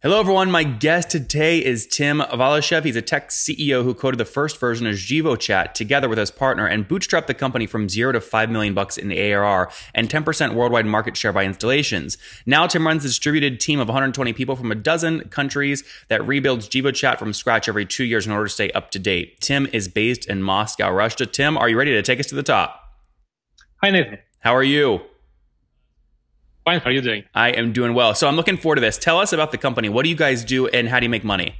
Hello, everyone. My guest today is Tim Valashev. He's a tech CEO who coded the first version of JivoChat together with his partner and bootstrapped the company from 0 to 5 million bucks in ARR and 10% worldwide market share by installations. Now, Tim runs a distributed team of 120 people from a dozen countries that rebuilds JivoChat from scratch every 2 years in order to stay up to date. Tim is based in Moscow, Russia. Tim, are you ready to take us to the top? Hi, Nathan. How are you? Fine. How are you doing? I am doing well. So I'm looking forward to this. Tell us about the company. What do you guys do and how do you make money?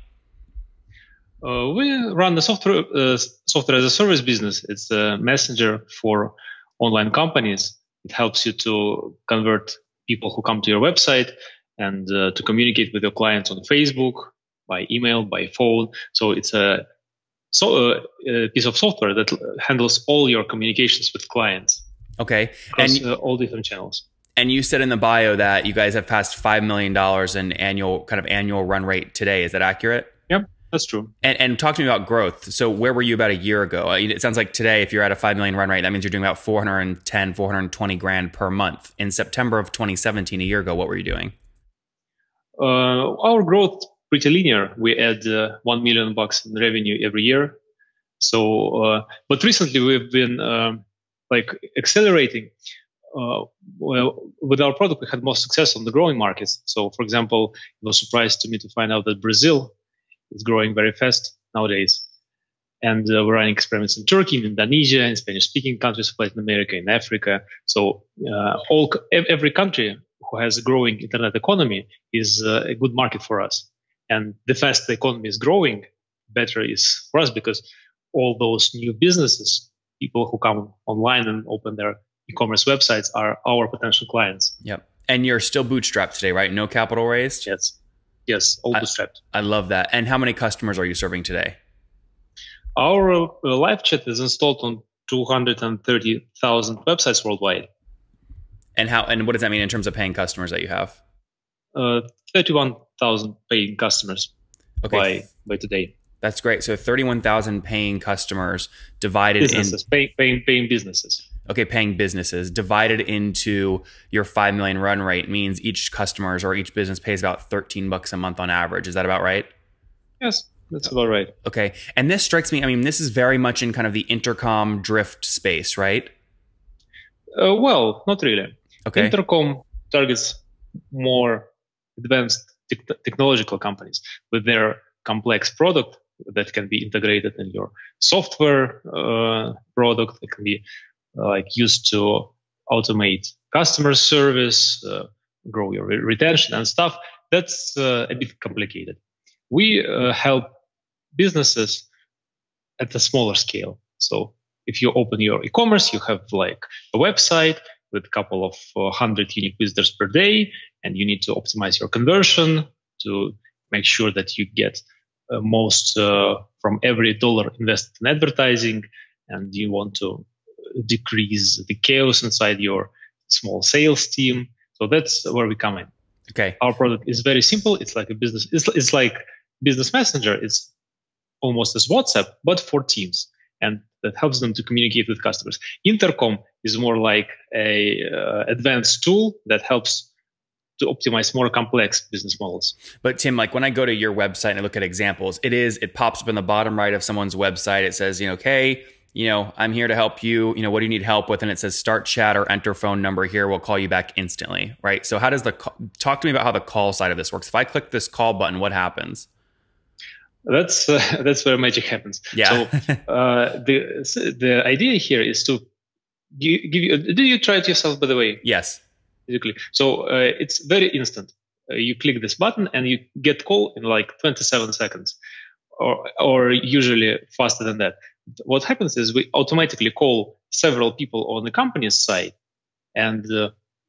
We run the software as a service business. It's a messenger for online companies. It helps you to convert people who come to your website and to communicate with your clients on Facebook, by email, by phone. So it's a piece of software that handles all your communications with clients. Okay. Across all different channels. And you said in the bio that you guys have passed $5 million in annual run rate today. Is that accurate? Yep, that's true. And talk to me about growth. So where were you about a year ago? It sounds like today, if you're at a 5 million run rate, that means you're doing about 410, 420 grand per month. In September of 2017, a year ago, what were you doing? Our growth pretty linear. We add $1 million in revenue every year. So, but recently we've been accelerating. Well, with our product, we had more success on the growing markets. So, for example, it was surprised to me to find out that Brazil is growing very fast nowadays. And we're running experiments in Turkey, in Indonesia, in Spanish-speaking countries of Latin America, in Africa. So every country who has a growing internet economy is a good market for us. And the faster the economy is growing, better is for us because all those new businesses, people who come online and open their e-commerce websites are our potential clients. Yep. And you're still bootstrapped today, right? No capital raised? Yes, all bootstrapped. I love that. And how many customers are you serving today? Our live chat is installed on 230,000 websites worldwide. And what does that mean in terms of paying customers that you have? 31,000 paying customers by today. That's great. So 31,000 paying customers divided businesses, paying businesses. Okay, paying businesses divided into your 5 million run rate means each customers or each business pays about 13 bucks a month on average. Is that about right? Yes, that's about right. Okay. And this strikes me, I mean, this is very much in kind of the intercom drift space, right? Well, not really. Okay. Intercom targets more advanced technological companies with their complex product that can be integrated in your software product. It can be used to automate customer service, grow your retention and stuff. That's a bit complicated. We help businesses at a smaller scale. So if you open your e-commerce, you have like a website with a couple of 100 unique visitors per day, and you need to optimize your conversion to make sure that you get most from every dollar invested in advertising, and you want to decrease the chaos inside your small sales team. So that's where we come in. Okay. Our product is very simple. It's like a business. It's like business messenger. It's almost as WhatsApp, but for teams, and that helps them to communicate with customers. Intercom is more like a advanced tool that helps to optimize more complex business models. But Tim, like when I go to your website and I look at examples, it pops up in the bottom right of someone's website. It says, okay, I'm here to help you. What do you need help with? And it says start chat or enter phone number here. We'll call you back instantly, right? So how does talk to me about how the call side of this works? If I click this call button, what happens? That's where magic happens. Yeah. So the idea here is to give you. Do you try it yourself, by the way? Yes. Basically. So it's very instant. You click this button and you get call in like 27 seconds, or usually faster than that. What happens is we automatically call several people on the company's side, and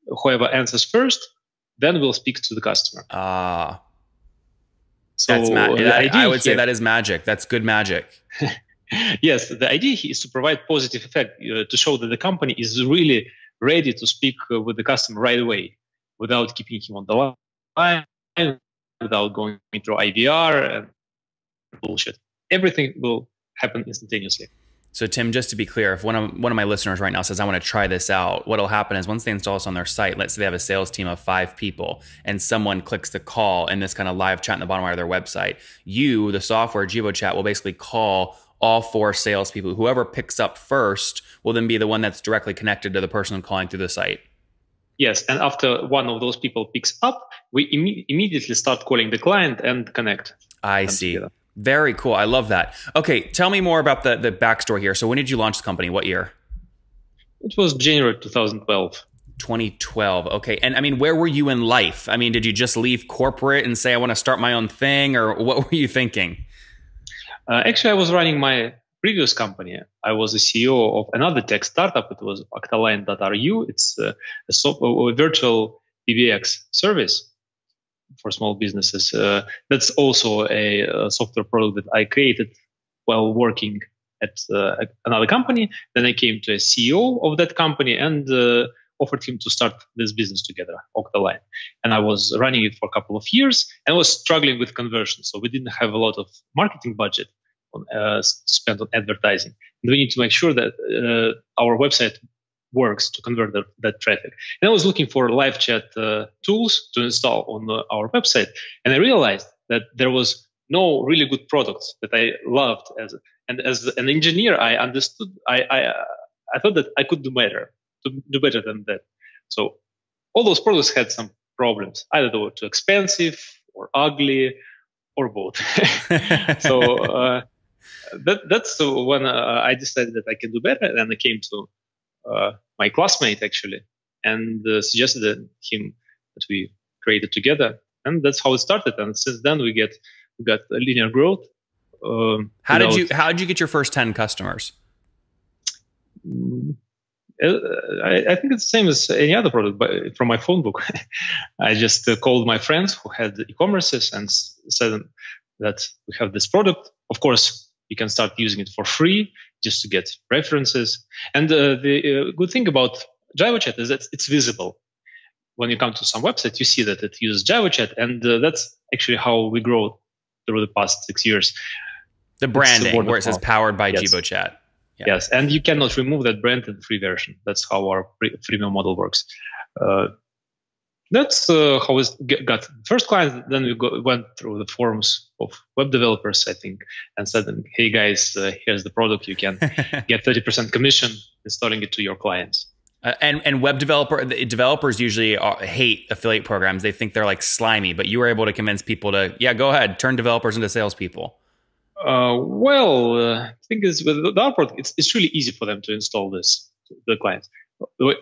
whoever answers first, then we'll speak to the customer. So I would say that is magic. That's good magic. Yes, the idea here is to provide positive effect, to show that the company is really ready to speak with the customer right away, without keeping him on the line, without going through IVR and bullshit. Everything will happen instantaneously. So Tim, just to be clear, if one of my listeners right now says, I want to try this out, what'll happen is once they install this on their site, let's say they have a sales team of 5 people and someone clicks the call in this kind of live chat in the bottom right of their website, you, the software JivoChat, will basically call all 4 salespeople. Whoever picks up first will then be the one that's directly connected to the person calling through the site. Yes, and after one of those people picks up, we immediately start calling the client and connect. I see. Together. Very cool. I love that. Okay, tell me more about the backstory here. So when did you launch the company? What year? It was January 2012. 2012. Okay. And I mean, where were you in life? I mean, did you just leave corporate and say, I want to start my own thing? Or what were you thinking? Actually, I was running my previous company. I was the CEO of another tech startup. It was Octaline.ru. It's a virtual PBX service for small businesses. That's also a software product that I created while working at another company. Then I came to a CEO of that company and offered him to start this business together, Octaline. And I was running it for a couple of years and was struggling with conversion. So we didn't have a lot of marketing budget spent on advertising. And we need to make sure that our website works to convert that traffic. And I was looking for live chat tools to install on our website. And I realized that there was no really good products that I loved. As an engineer, I understood, I thought that I could do better than that. So all those products had some problems. Either they were too expensive or ugly or both. So that's when I decided that I can do better. And I came to my classmate actually and suggested him that we created together, and that's how it started. And since then we got a linear growth. How did you get your first 10 customers? I think it's the same as any other product, but from my phone book. I just called my friends who had e-commerces and said that we have this product. Of course, you can start using it for free just to get references. And the good thing about JivoChat is that it's visible. When you come to some website, you see that it uses JivoChat, and that's actually how we grow through the past 6 years. The branding, where it says powered by yes. JivoChat. Yeah. Yes, and you cannot remove that brand in the free version. That's how our freemium model works. That's how we got first client. Then we went through the forums of web developers, I think, and said, hey guys, here's the product. You can get 30% commission installing it to your clients. And web developers usually hate affiliate programs. They think they're like slimy, but you were able to convince people to, yeah, go ahead, turn developers into salespeople. The thing is, with our product, it's really easy for them to install this to the clients.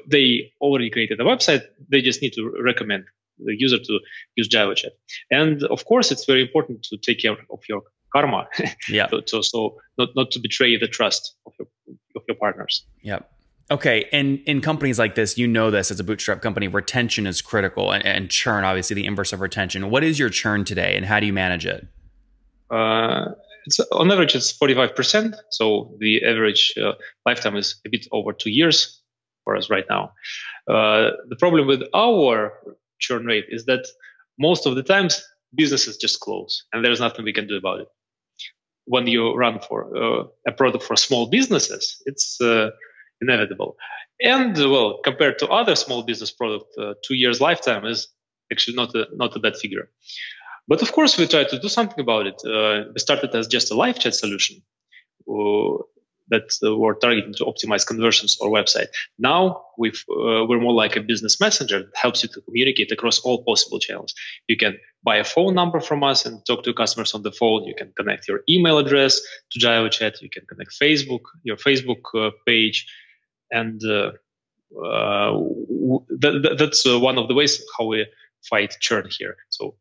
They already created a website. They just need to recommend the user to use JivoChat. And of course, it's very important to take care of your karma. Yeah. So not to betray the trust of your partners. Yeah. Okay. And in companies like this, you know this as a bootstrap company, retention is critical, and churn, obviously the inverse of retention. What is your churn today, and how do you manage it? On average, it's 45%. So the average lifetime is a bit over 2 years for us right now. The problem with our churn rate is that most of the times businesses just close, and there's nothing we can do about it. When you run for a product for small businesses, it's inevitable. And well, compared to other small business product, 2 years lifetime is actually not a bad figure. But of course, we try to do something about it. We started as just a live chat solution that were targeting to optimize conversions or website. Now we're more like a business messenger that helps you to communicate across all possible channels. You can buy a phone number from us and talk to customers on the phone. You can connect your email address to JivoChat. You can connect your Facebook page. And that's one of the ways how we fight churn here. So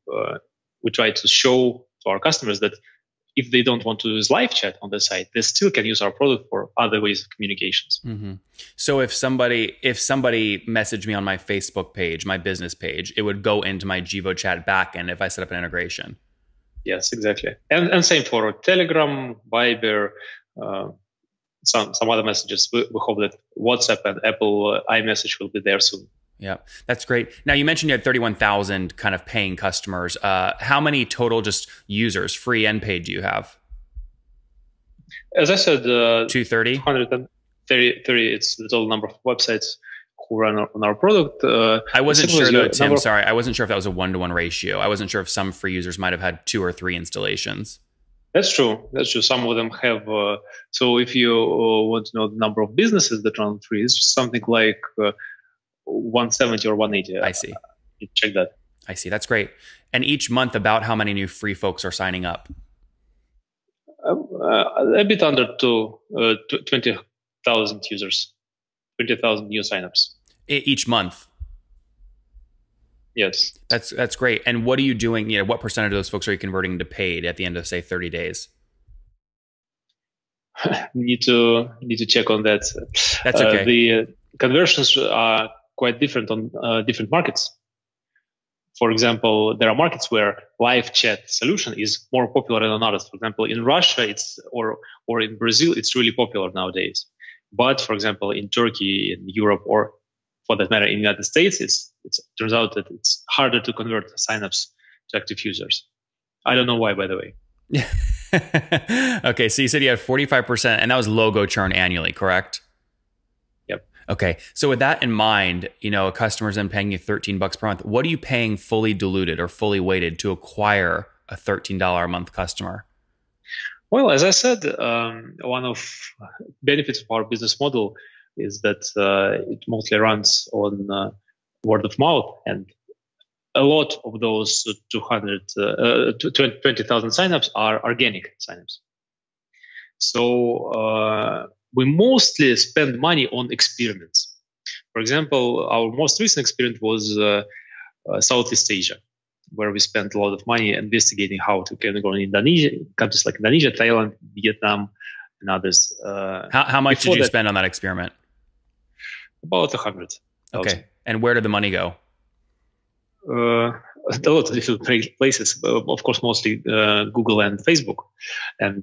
we try to show to our customers that if they don't want to use live chat on the site, they still can use our product for other ways of communications. Mm-hmm. So if somebody messaged me on my Facebook page, my business page, it would go into my JivoChat backend if I set up an integration. Yes, exactly. And same for Telegram, Viber, some other messages. We hope that WhatsApp and Apple iMessage will be there soon. Yeah, that's great. Now, you mentioned you had 31,000 kind of paying customers. How many total just users, free and paid, do you have? As I said, 230? 230, it's the total number of websites who run on our product. I wasn't sure though, Tim, sorry. I wasn't sure if that was a 1-to-1 ratio. I wasn't sure if some free users might have had 2 or 3 installations. That's true. That's true. Some of them have. So if you want to know the number of businesses that run free, it's something like 170 or 180. I see. You check that. I see. That's great. And each month, about how many new free folks are signing up? A bit under 20,000 users, 20,000 new signups. Each month? Yes. That's great. And what are you doing? You know, what percentage of those folks are you converting to paid at the end of, say, 30 days? need to check on that. That's okay. The conversions are quite different on different markets. For example, there are markets where live chat solution is more popular than others. For example, in Russia, or in Brazil, it's really popular nowadays. But for example, in Turkey, in Europe, or for that matter, in the United States, it turns out that it's harder to convert signups to active users. I don't know why, by the way. Okay, so you said you had 45%, and that was logo churn annually, correct? Yep. Okay, so with that in mind, you know, a customer's then paying you $13 per month. What are you paying fully diluted or fully weighted to acquire a $13 a month customer? Well, as I said, one of benefits of our business model is that it mostly runs on word of mouth, and a lot of those 20,000 signups are organic signups. So we mostly spend money on experiments. For example, our most recent experiment was Southeast Asia, where we spent a lot of money investigating how to can go in Indonesia, countries like Indonesia, Thailand, Vietnam, and others. How much did you spend on that experiment? About 100. Okay, and where did the money go? A lot of different places. Of course, mostly Google and Facebook. And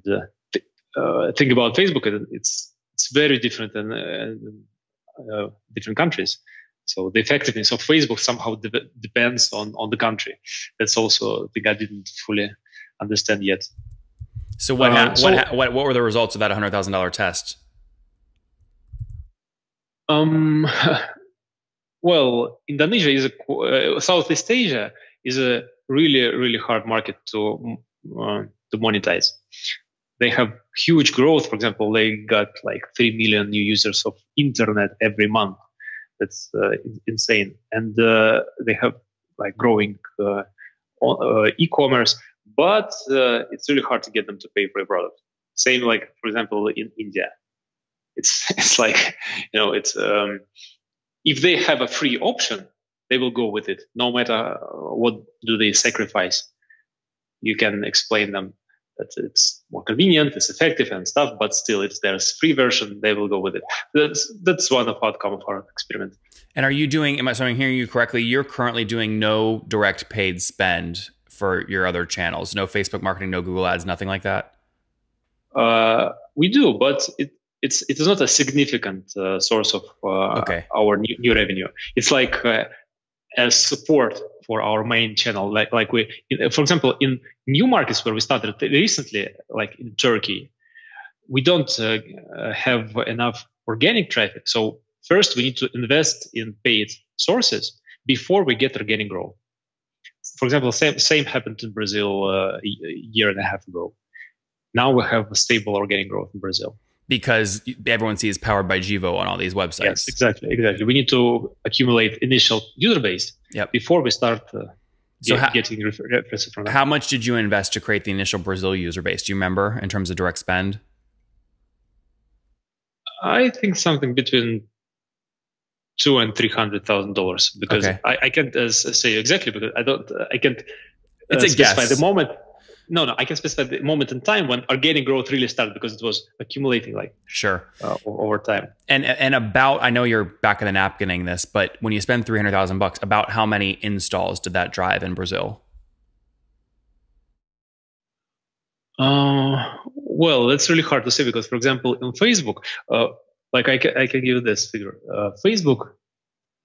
think about Facebook, it's very different in different countries. So the effectiveness of Facebook somehow depends on the country. That's also a thing I didn't fully understand yet. So what were the results of that $100,000 test? Well, Indonesia is Southeast Asia is a really hard market to monetize. They have huge growth. For example, they got like 3 million new users of internet every month. That's insane. And they have like growing e-commerce, but it's really hard to get them to pay for a product. Same like, for example, in India. It's like, you know, it's if they have a free option, they will go with it, no matter what do they sacrifice. You can explain them that it's more convenient, it's effective and stuff, but still, if there's free version, they will go with it. That's one of the outcome of our experiment. And are you doing? So I'm hearing you correctly? You're currently doing no direct paid spend for your other channels, no Facebook marketing, no Google ads, nothing like that. We do, but it is not a significant source of our new revenue. It's like as support for our main channel. Like we, for example, in new markets where we started recently, like in Turkey, we don't have enough organic traffic. So first, we need to invest in paid sources before we get organic growth. For example, same happened in Brazil a year and a half ago. Now we have a stable organic growth in Brazil. Because everyone sees powered by Jivo on all these websites. Yes, exactly. We need to accumulate initial user base before we start getting references from them. How much did you invest to create the initial Brazil user base? Do you remember in terms of direct spend? I think something between $200,000 and $300,000 because I can't say exactly because I can't specify the moment. No, I can specify the moment in time when organic growth really started because it was accumulating over time. And about, I know you're back of the napkining this, but when you spend $300,000, about how many installs did that drive in Brazil? Well, that's really hard to say because, for example, in Facebook, like I can give you this figure. Facebook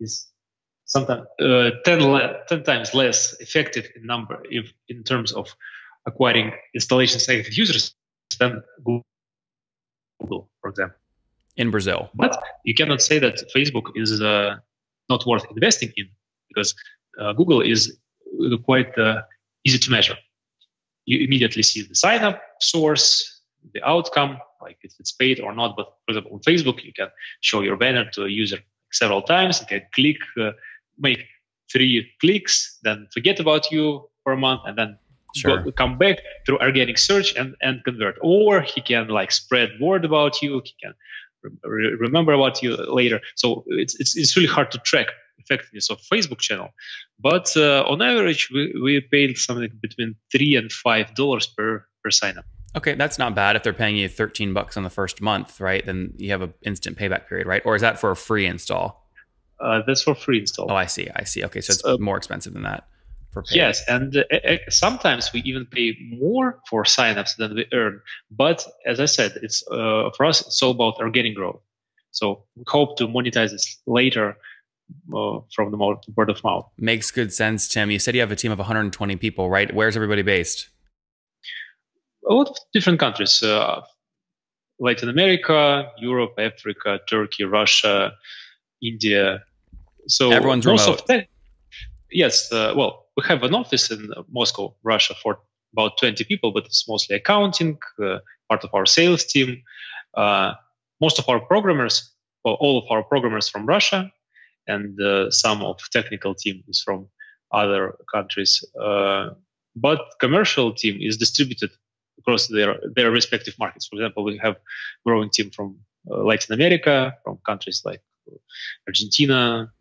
is sometimes 10 times less effective in terms of acquiring installations active users than Google. Google, for example. In Brazil. But you cannot say that Facebook is not worth investing in, because Google is quite easy to measure. You immediately see the sign-up source, the outcome, like if it's paid or not. But for example, on Facebook, you can show your banner to a user several times. You can click, make 3 clicks, then forget about you for a month, and then come back through organic search and convert. Or he can like spread word about you. He can remember about you later. So it's really hard to track effectiveness of Facebook channel. But on average, we paid something between $3 and $5 per sign up. Okay, that's not bad. If they're paying you $13 on the first month, right? Then you have an instant payback period, right? Or is that for a free install? That's for free install. Oh, I see. Okay, so it's more expensive than that for paid. Yes, and sometimes we even pay more for signups than we earn. But as I said, it's for us, it's all about organic growth. So we hope to monetize this later from the word of mouth. Makes good sense, Tim. You said you have a team of 120 people, right? Where's everybody based? A lot of different countries. Latin America, Europe, Africa, Turkey, Russia, India. So everyone's remote. Yes. Well, we have an office in Moscow, Russia, for about 20 people, but it's mostly accounting, part of our sales team. Most of our programmers, well, all of our programmers from Russia, and some of technical team is from other countries. But commercial team is distributed across their respective markets. For example, we have growing team from Latin America, from countries like Argentina.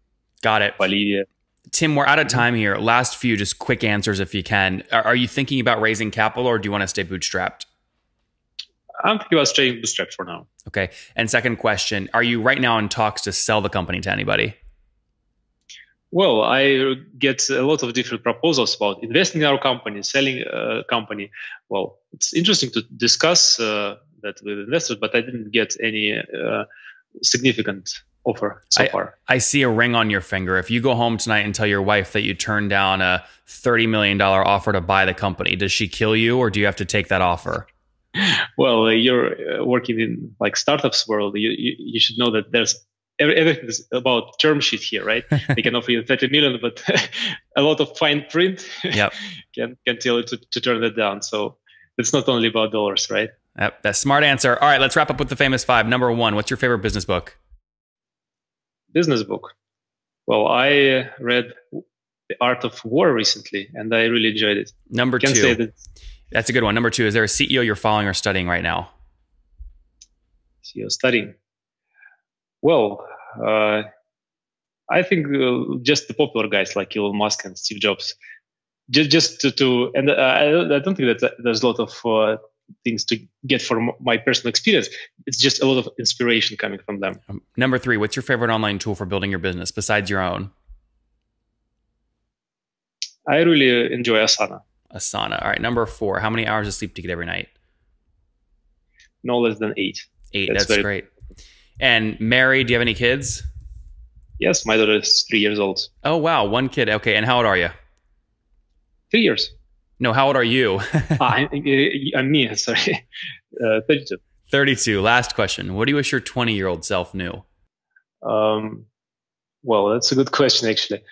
Got it. Bolivia. Tim, we're out of time here. Last few just quick answers if you can. Are you thinking about raising capital, or do you want to stay bootstrapped? I'm thinking about staying bootstrapped for now. Okay. And second question, are you right now in talks to sell the company to anybody? Well, I get a lot of different proposals about investing in our company, selling a company. Well, it's interesting to discuss that with investors, but I didn't get any significant offer so far. I see a ring on your finger. If you go home tonight and tell your wife that you turned down a $30 million offer to buy the company, does she kill you, or do you have to take that offer? Well, you're working in like startups world. You should know that there's everything is about term sheet here, right? They can offer you 30 million, but a lot of fine print can tell you to turn that down. So it's not only about dollars, right? Yep, that's a smart answer. All right, let's wrap up with the famous 5. Number 1, what's your favorite business book? Business book. Well, I read The Art of War recently, and I really enjoyed it. Number 2. That's a good one. Number 2, is there a CEO you're following or studying right now? CEO studying. Well, I think just the popular guys like Elon Musk and Steve Jobs. Just to and I don't think that there's a lot of things to get from my personal experience. It's just a lot of inspiration coming from them. Number 3, what's your favorite online tool for building your business besides your own? I really enjoy Asana. Asana. All right. Number 4, how many hours of sleep do you get every night? No less than 8. 8. That's great. And married, do you have any kids? Yes, my daughter is 3 years old. Oh, wow. 1 kid. Okay. And how old are you? 3 years. No, how old are you? I'm me, sorry. 32. 32. Last question. What do you wish your 20-year-old self knew? Well, that's a good question, actually.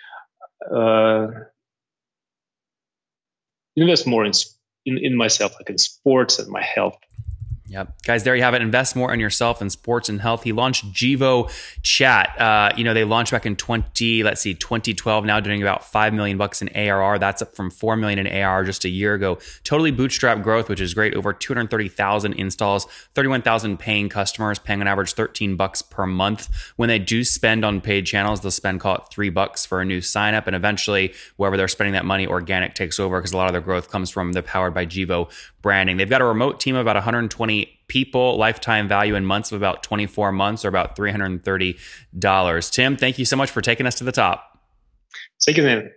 Invest more in myself, like in sports and my health. Yep. Guys, there you have it. Invest more in yourself in sports and health. He launched JivoChat. They launched back in 2012, now doing about $5 million in ARR. That's up from $4 million in ARR just a year ago. Totally bootstrap growth, which is great. Over 230,000 installs, 31,000 paying customers, paying on average $13 per month. When they do spend on paid channels, they'll spend, call it $3 for a new sign up. And eventually, wherever they're spending that money, organic takes over, because a lot of their growth comes from the Powered by Jivo branding. They've got a remote team of about 120 people, lifetime value in months of about 24 months, or about $330. Tim, thank you so much for taking us to the top. Thank you, man.